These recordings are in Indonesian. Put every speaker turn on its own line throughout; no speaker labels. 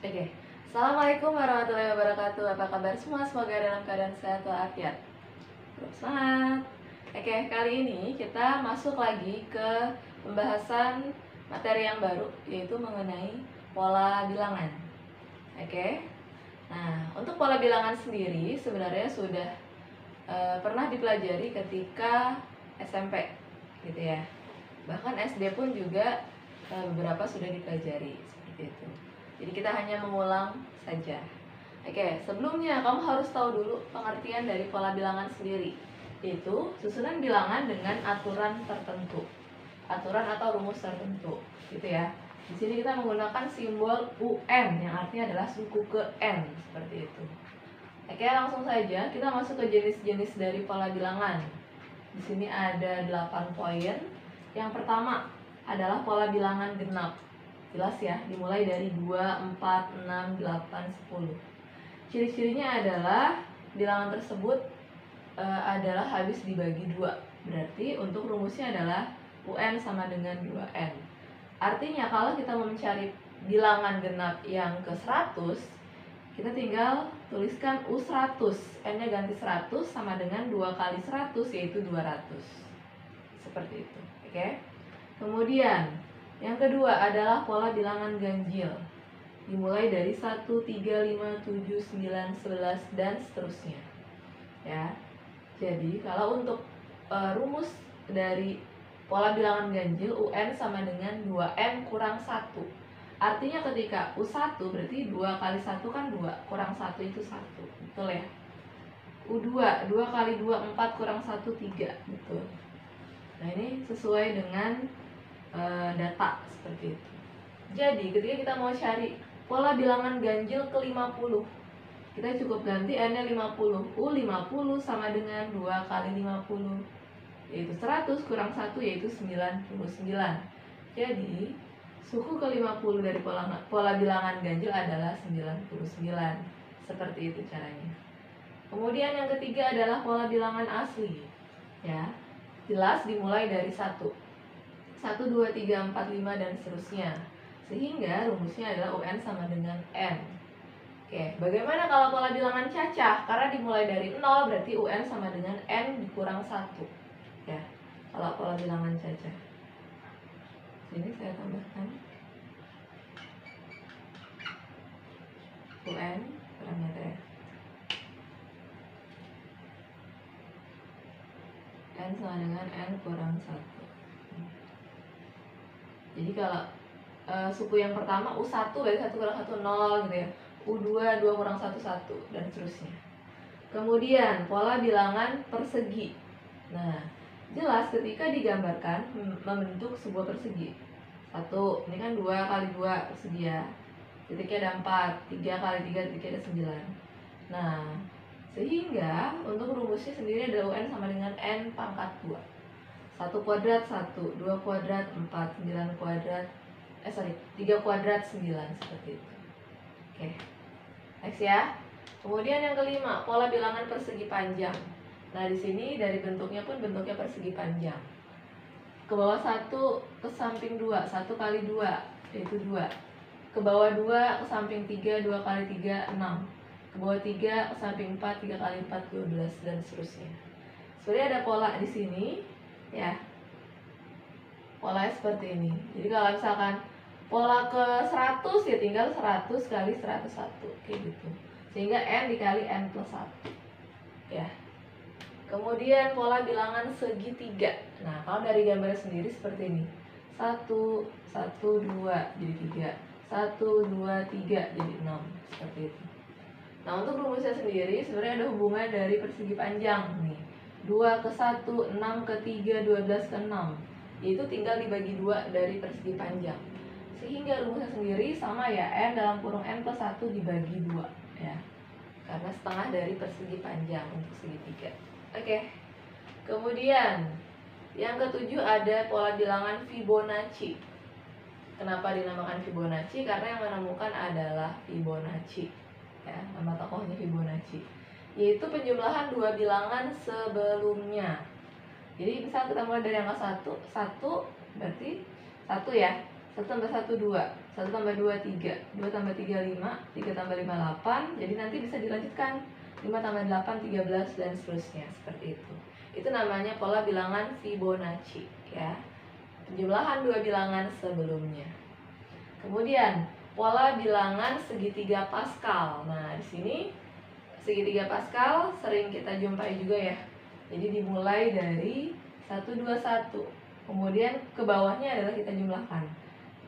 Oke, Assalamualaikum warahmatullahi wabarakatuh. Apa kabar semua? Semoga dalam keadaan sehat walafiat. Semangat. Oke, kali ini kita masuk lagi ke pembahasan materi yang baru, yaitu mengenai pola bilangan. Oke, nah untuk pola bilangan sendiri sebenarnya sudah pernah dipelajari ketika SMP, gitu ya. Bahkan SD pun juga beberapa sudah dipelajari seperti itu. Jadi kita hanya mengulang saja. Oke, sebelumnya kamu harus tahu dulu pengertian dari pola bilangan sendiri, yaitu susunan bilangan dengan aturan tertentu, aturan atau rumus tertentu, gitu ya. Di sini kita menggunakan simbol UN yang artinya adalah suku ke N, seperti itu. Oke, langsung saja kita masuk ke jenis-jenis dari pola bilangan. Di sini ada 8 poin. Yang pertama adalah pola bilangan genap. Jelas ya, dimulai dari 2, 4, 6, 8, 10. Ciri-cirinya adalah bilangan tersebut adalah habis dibagi 2. Berarti untuk rumusnya adalah UN sama dengan 2N. Artinya kalau kita mau mencari bilangan genap yang ke 100, kita tinggal tuliskan U100, N-nya ganti 100 sama dengan 2 kali 100 yaitu 200. Seperti itu, oke? Kemudian yang kedua adalah pola bilangan ganjil. Dimulai dari 1, 3, 5, 7, 9, 11 dan seterusnya. Ya. Jadi kalau untuk rumus dari pola bilangan ganjil UN sama dengan 2N kurang 1. Artinya ketika U1 berarti 2 kali 1 kan 2, kurang 1 itu 1. Betul ya? U2, 2 kali 2 4 kurang 1 3. Betul. Nah, ini sesuai dengan data seperti itu. Jadi ketika kita mau cari pola bilangan ganjil ke 50, kita cukup ganti N-nya 50. U50 sama dengan 2 kali 50, yaitu 100 kurang 1 yaitu 99. Jadi suku ke 50 dari pola bilangan ganjil adalah 99. Seperti itu caranya. Kemudian yang ketiga adalah pola bilangan asli. Ya. Jelas dimulai dari 1, 1, 2, 3, 4, 5 dan seterusnya. Sehingga rumusnya adalah UN sama dengan N. Oke, bagaimana kalau pola bilangan cacah? Karena dimulai dari 0 berarti UN sama dengan N dikurang 1. Ya, kalau pola bilangan cacah. Sini saya tambahkan UN parameter N sama dengan N kurang 1. Jadi kalau suku yang pertama U1 berarti 1 kurang 1 0 gitu ya. U2 2 kurang 1 1 dan seterusnya. Kemudian pola bilangan persegi. Nah, jelas ketika digambarkan membentuk sebuah persegi. 1, ini kan 2 kali 2 persegi ya. Titiknya ada 4, 3 kali 3 titiknya ada 9. Nah, sehingga untuk rumusnya sendiri adalah UN sama dengan N pangkat 2. 1 kuadrat 1, 2 kuadrat 4, 9 kuadrat 3 kuadrat 9, seperti itu. Oke. Next ya. Kemudian yang kelima, pola bilangan persegi panjang. Nah, di sini dari bentuknya pun bentuknya persegi panjang. Ke bawah 1, ke samping 2, 1 kali 2 yaitu 2. Ke bawah 2, ke samping 3, 2 kali 3 6. Ke bawah 3, ke samping 4, 3 kali 4 12 dan seterusnya. Sebenarnya ada pola di sini ya, polanya seperti ini. Jadi kalau misalkan pola ke 100 ya tinggal 100 kali 101 kayak gitu, sehingga N dikali N plus 1 ya. Kemudian pola bilangan segitiga. Nah, kalau dari gambar sendiri seperti ini, 1 1 2 jadi 3, 1 2 3 jadi 6, seperti itu. Nah, untuk rumusnya sendiri sebenarnya ada hubungan dari persegi panjang nih. 2 ke 1, 6 ke 3, 12 ke 6. Yaitu tinggal dibagi 2 dari persegi panjang. Sehingga rumusnya sendiri sama ya, N dalam kurung N plus 1 dibagi 2 ya. Karena setengah dari persegi panjang untuk segitiga. Oke. Kemudian yang ketujuh ada pola bilangan Fibonacci. Kenapa dinamakan Fibonacci? Karena yang menemukan adalah Fibonacci. Ya, nama tokohnya Fibonacci, yaitu penjumlahan dua bilangan sebelumnya. Jadi misal kita mulai dari angka 1 berarti 1 ya. 1 tambah 1 2, 1 tambah 2 3, 2 tambah 3 5, 3 tambah 5 8. Jadi nanti bisa dilanjutkan 5 tambah 8 13 dan seterusnya seperti itu. Itu namanya pola bilangan Fibonacci ya. Penjumlahan dua bilangan sebelumnya. Kemudian pola bilangan segitiga Pascal. Nah, di sini segitiga Pascal sering kita jumpai juga ya. Jadi dimulai dari 1 2 1. Kemudian ke bawahnya adalah kita jumlahkan.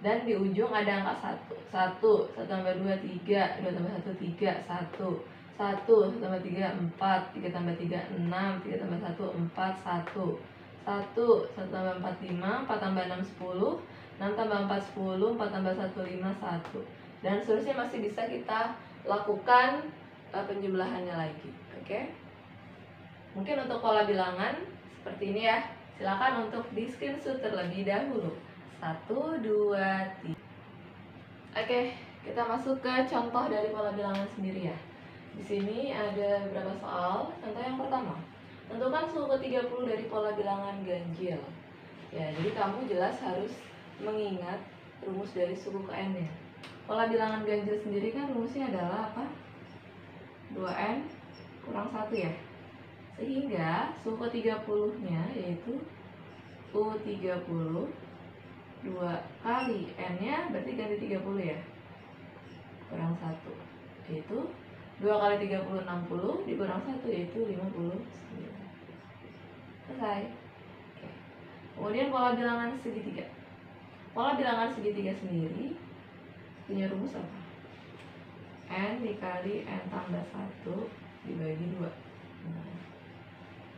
Dan di ujung ada angka 1. 1 tambah 2 3, 2 tambah 1 3, 1. 1 tambah 3 4, 3 tambah 3 6, 3 tambah 1 4, 1. 1 tambah 4 5, 4 tambah 6 10, 6 tambah 4 10, 4 tambah 1 5, 1. Dan seterusnya masih bisa kita lakukan penjumlahannya lagi. Oke. Mungkin untuk pola bilangan seperti ini ya. Silakan untuk di screenshot terlebih dahulu. 1 2 3. Oke, kita masuk ke contoh dari pola bilangan sendiri ya. Di sini ada beberapa soal. Contoh yang pertama, tentukan suku ke-30 dari pola bilangan ganjil. Ya, jadi kamu jelas harus mengingat rumus dari suku ke n-nya. Pola bilangan ganjil sendiri kan rumusnya adalah apa? 2n kurang 1 ya. Sehingga suku ke-30-nya yaitu U30 2 kali n-nya berarti ganti 30 ya. Kurang 1 yaitu 2 kali 30 60 dikurang 1 yaitu 59. Selesai. Oke. Kemudian pola bilangan segitiga. Pola bilangan segitiga sendiri punya rumus apa? N dikali N tambah 1 dibagi 2. Nah,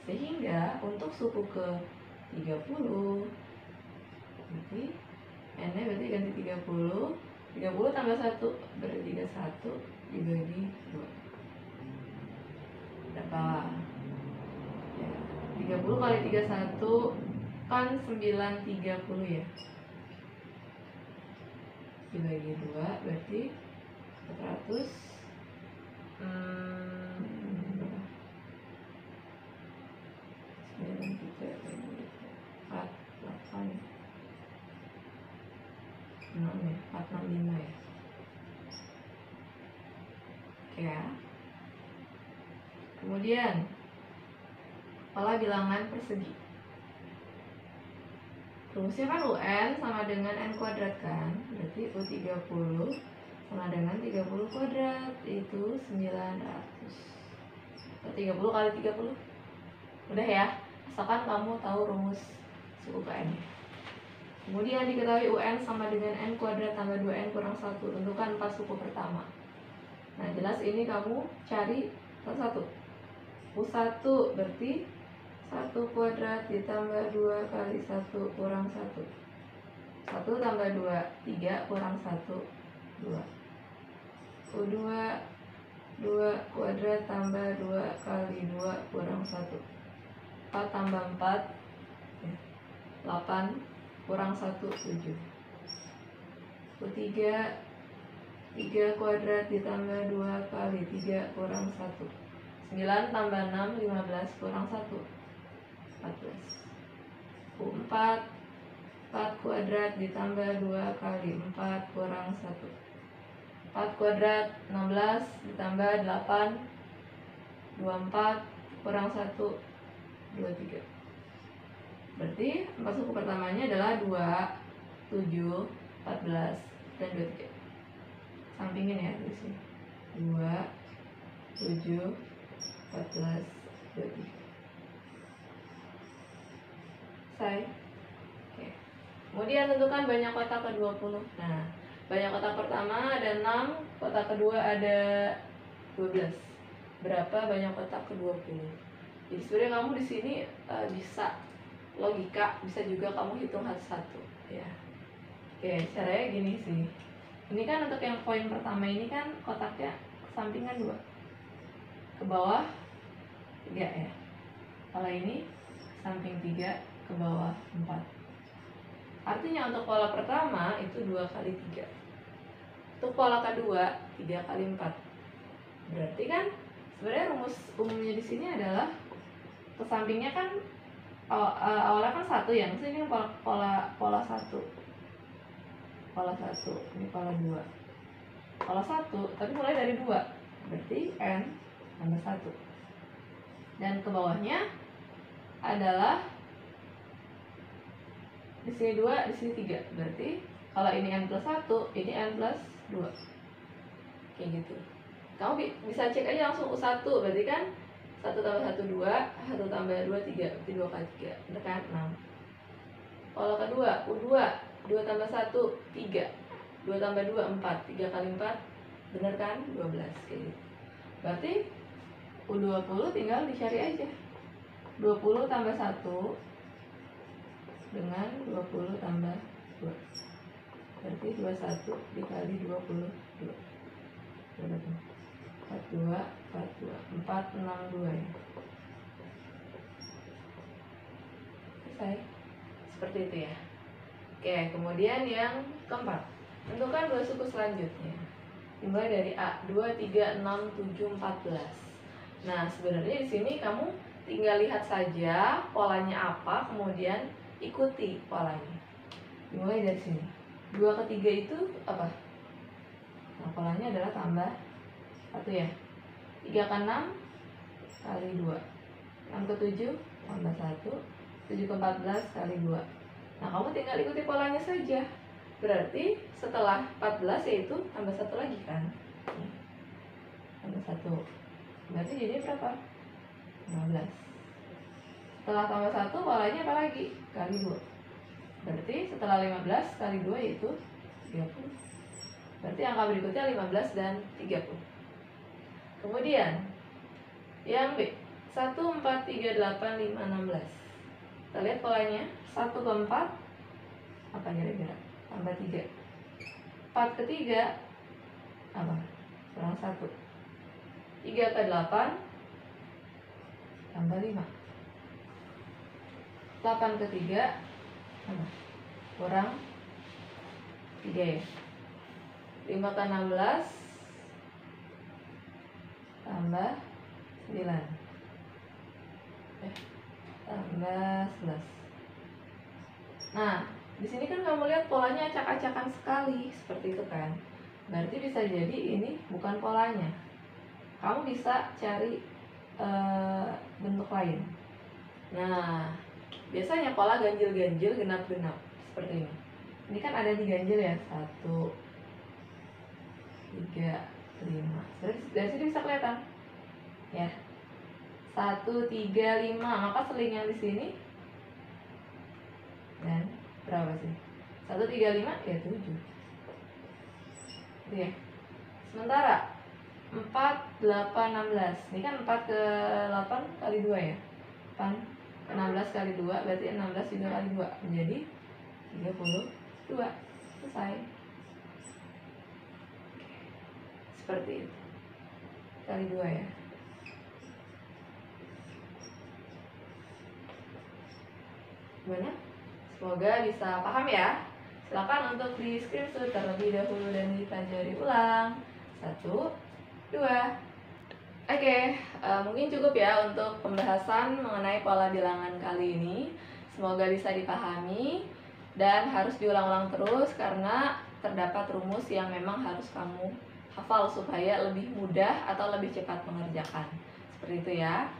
sehingga untuk suku ke 30 berarti N-nya berarti ganti 30. 30 tambah 1 berarti 31 dibagi 2. Berapa? Ya, 30 kali 31 kan 930 ya. Dibagi 2 berarti 400 465 ya. Oke ya. Kemudian pola bilangan persegi. Rumusnya kan UN sama dengan N kuadrat kan. Berarti U30 sama dengan 30 kuadrat itu 900. 30 kali 30. Udah ya. Asalkan kamu tahu rumus suku ke N. Kemudian diketahui UN sama dengan N kuadrat tambah 2N kurang 1. Tentukan 4 suku pertama. Nah, jelas ini kamu cari satu. U1 berarti 1 kuadrat ditambah 2 kali 1 kurang 1. 1 tambah 2, 3 kurang 1, 2. U2 2 kuadrat tambah 2 kali 2 kurang 1. 4 tambah 4 8 kurang 1 7. U3 3 kuadrat ditambah 2 kali 3 kurang 1. 9 tambah 6 15 kurang 1 14. U4 4 kuadrat ditambah 2 kali 4 kurang 1. 4 kuadrat 16 ditambah 8 24 kurang 1 23. Berarti 4 suku pertamanya adalah 2, 7, 14 dan 23. Sampingin ya di sini. 2, 7, 14, 23. Selesai. Oke. Kemudian tentukan banyak kotak ke-20. Nah, banyak kotak pertama ada 6, kotak kedua ada 12. Berapa banyak kotak ke-20? Jadi sebenarnya kamu di sini bisa logika, bisa juga kamu hitung satu-satu ya. Oke, caranya gini sih. Ini kan untuk yang poin pertama ini kan kotaknya sampingan 2, ke bawah 3 ya. Kalau ini samping 3, ke bawah 4. Artinya untuk pola pertama itu 2 kali 3. Untuk pola kedua 3 kali 4. Berarti kan sebenarnya rumus umumnya di sini adalah ke sampingnya kan awalnya kan 1 ya. Maksudnya ini pola 1. pola 1, ini pola 2. Pola 1, tapi mulai dari 2. Berarti N tambah 1. Dan ke bawahnya adalah di sini 2, di sini 3. Berarti kalau ini N plus 1, ini N plus 2. Kayak gitu. Kamu bisa cek aja langsung U1, berarti kan 1 tambah 1, 2, 1 tambah 2, 3. Berarti 2 kali 3, bener kan? 6. Pola kedua, U2, 2 tambah 1, 3. 2 tambah 2, 4. 3 kali 4, bener kan? 12. Kayak gitu. Berarti U20 tinggal dicari aja. 20 tambah 1 dengan 20 tambah 2. Berarti 21 dikali 22. Berapa? 42, 42, 462 ya. Selesai. Seperti itu ya. Oke, kemudian yang keempat. Tentukan dua suku selanjutnya. Dimulai dari A, 2, 3, 6, 7, 14. Nah, sebenarnya di sini kamu tinggal lihat saja polanya apa, kemudian ikuti polanya. Dimulai dari sini. 2 ke 3 itu apa? Nah, polanya adalah tambah 1 ya. 3 ke 6 kali 2. 6 ke 7 tambah 1. 7 ke 14 kali 2. Nah, kamu tinggal ikuti polanya saja. Berarti setelah 14 yaitu tambah 1 lagi kan? Tambah 1. Berarti jadi berapa? 15. Setelah tambah 1 polanya apa lagi? Kali 2. Berarti setelah 15 kali 2 yaitu 30. Berarti angka berikutnya 15 dan 30. Kemudian yang B, 1, 4, 3, 8, 5, 16. Kita lihat polanya. 1 ke 4 apa kira-kira? Tambah 3. 4 ke 3 apa? Kurang 1. 3 ke 8 tambah 5. 8 ke 3 apa? Kurang 3 ya. 5 ke 16 tambah 9. Tambah 11. Nah, di sini kan kamu lihat polanya acak-acakan sekali, seperti itu kan. Berarti bisa jadi ini bukan polanya. Kamu bisa cari bentuk lain. Nah, biasanya pola ganjil-ganjil, genap-genap seperti ini. Ini kan ada di ganjil ya, 1, 3, 5. Dari sini bisa kelihatan ya. 1, 3, 5. Maka seling yang di sini dan berapa sih? 1, 3, 5 ya 7. Itu ya. Sementara 4, 8, 16. Ini kan 4 ke 8 kali 2 ya. 8 ke 16 kali 2 berarti 16 juga kali 2 menjadi 32. Selesai. Seperti itu. Kali 2 ya. Gimana? Semoga bisa paham ya. Silakan untuk di screenshot terlebih dahulu dan dipelajari ulang. 1, 2. Oke, mungkin cukup ya untuk pembahasan mengenai pola bilangan kali ini. Semoga bisa dipahami dan harus diulang-ulang terus karena terdapat rumus yang memang harus kamu hafal supaya lebih mudah atau lebih cepat mengerjakan. Seperti itu ya.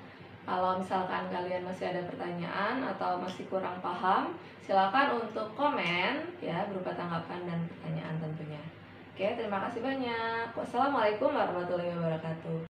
Kalau misalkan kalian masih ada pertanyaan atau masih kurang paham, silakan untuk komen ya berupa tanggapan dan pertanyaan tentunya. Oke, terima kasih banyak. Wassalamualaikum warahmatullahi wabarakatuh.